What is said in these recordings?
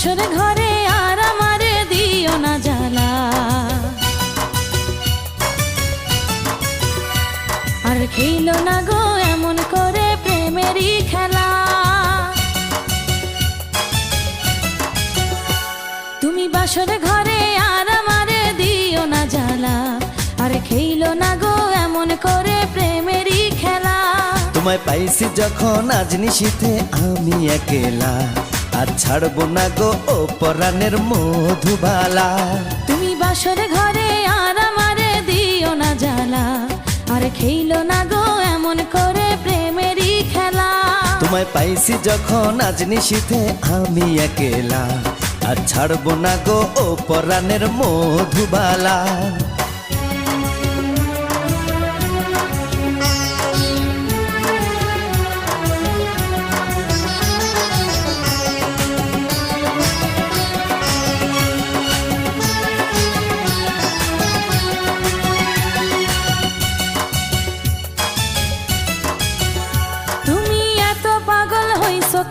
বাসর ঘরে আর আমারে দিও না জ্বালা, আর খেলো না গো এমন করে প্রেমেরই খেলা। তুমি বাসর ঘরে আর আমারে দিও না জ্বালা, আর খেলো না গো এমন করে প্রেমেরই খেলা। তোমায় পাইছি যখন আজ নিশীথে আমি একেলা, আর ছাড়বো না গো ও পরাণের মধুবালা। তুমি বাসর ঘরে আর আমারে দিও না জ্বালা, আর খেলো না গো এমন করে প্রেমেরই খেলা। তোমায় পাইছি যখন আজ নিশীথে আমি একেলা, আর ছাড়বো না গো ও পরাণের মধুবালা।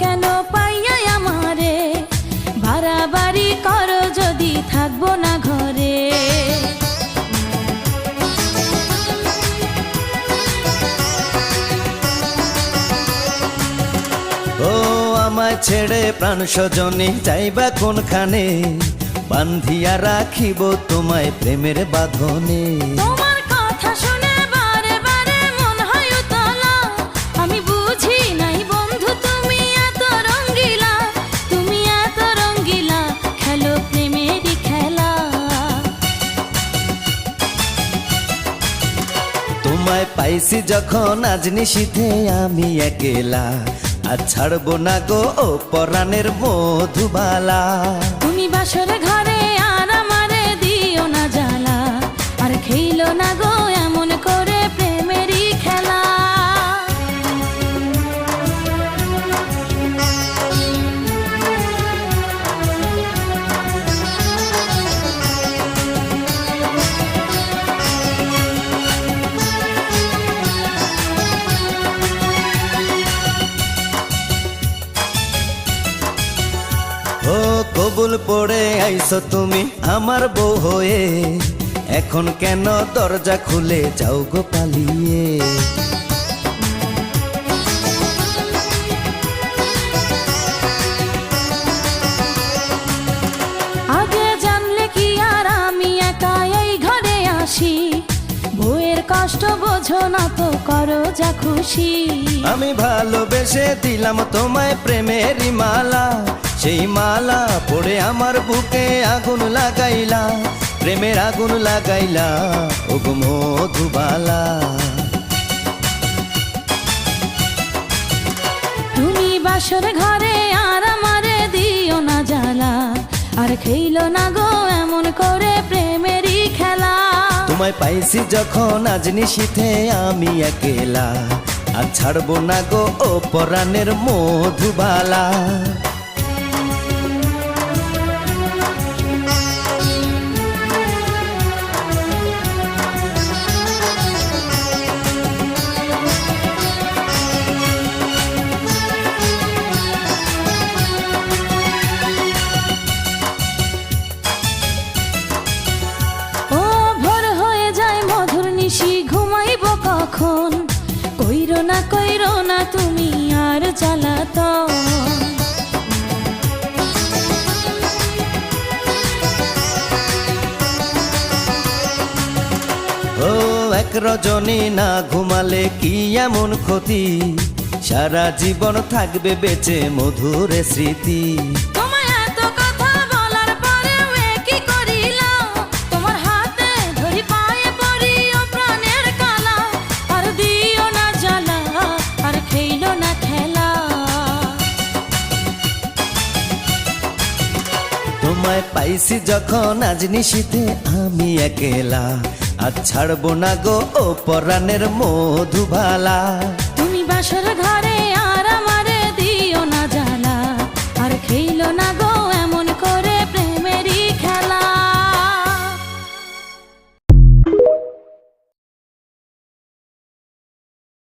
কেন পাইয়া আমারে বাড়াবাড়ি করো যদি থাকবো না ঘরে। ও আমায় ছেড়ে প্রাণ স্বজনে যাইবা কোনখানে, বান্ধিয়া রাখিব তোমায় প্রেমের বাঁধনে। তোমার কথা শুনে বারে বারে মন হয় উতলা, আমি বুঝি নাই বন্ধু তুমি এত রঙ্গিলা, তুমি এত রঙ্গিলা খেলো প্রেমেরই খেলা। তোমায় পাইছি যখন আজ নিশীথে আমি একেলা, আর ছাড়বো না গো ও পরাণের মধুবালা। তুমি বাসর ঘরে আর আমারে দিও না জ্বালা, আর খেলো না গো এমন করে প্রেমেরই খেলা। ও কবুল পড়ে আইছো তুমি আমার বউ হয়ে, এখন কেন দরজা খুলে যাও গো পালিয়ে। আগে জানলে কি আর আমি একা এই ঘরে আসি, বউয়ের কষ্ট বোঝো না তো করো যা খুশি। আমি ভালোবেসে দিলাম তোমায় প্রেমেরই মালা, সেই মালা পড়ে আমার বুকে আগুন লাগাইলা, প্রেমের আগুন লাগাইলা ও গো মধুবালা। তুমি বাসর ঘরে আর আমারে দিও না জ্বালা, আর খেলো না গো এমন করে প্রেমেরই খেলা। তোমায় পাইছি যখন আজ নিশীথে আমি একেলা, আর ছাড়বো না গো ও পরাণের মধুবালা। কখন কইরো না তুমি আর জ্বালাতন। ও এক রজনী না ঘুমালে কি এমন ক্ষতি, সারা জীবন থাকবে বেঁচে মধুর স্মৃতি। তোমায় পাইছি যখন আজ নিশীথে আমি একেলা, আর ছাড়বো না গো ও পরাণের মধুবালা। তুমি বাসর ঘরে আর আমারে দিও না জ্বালা, আর খেলো না গো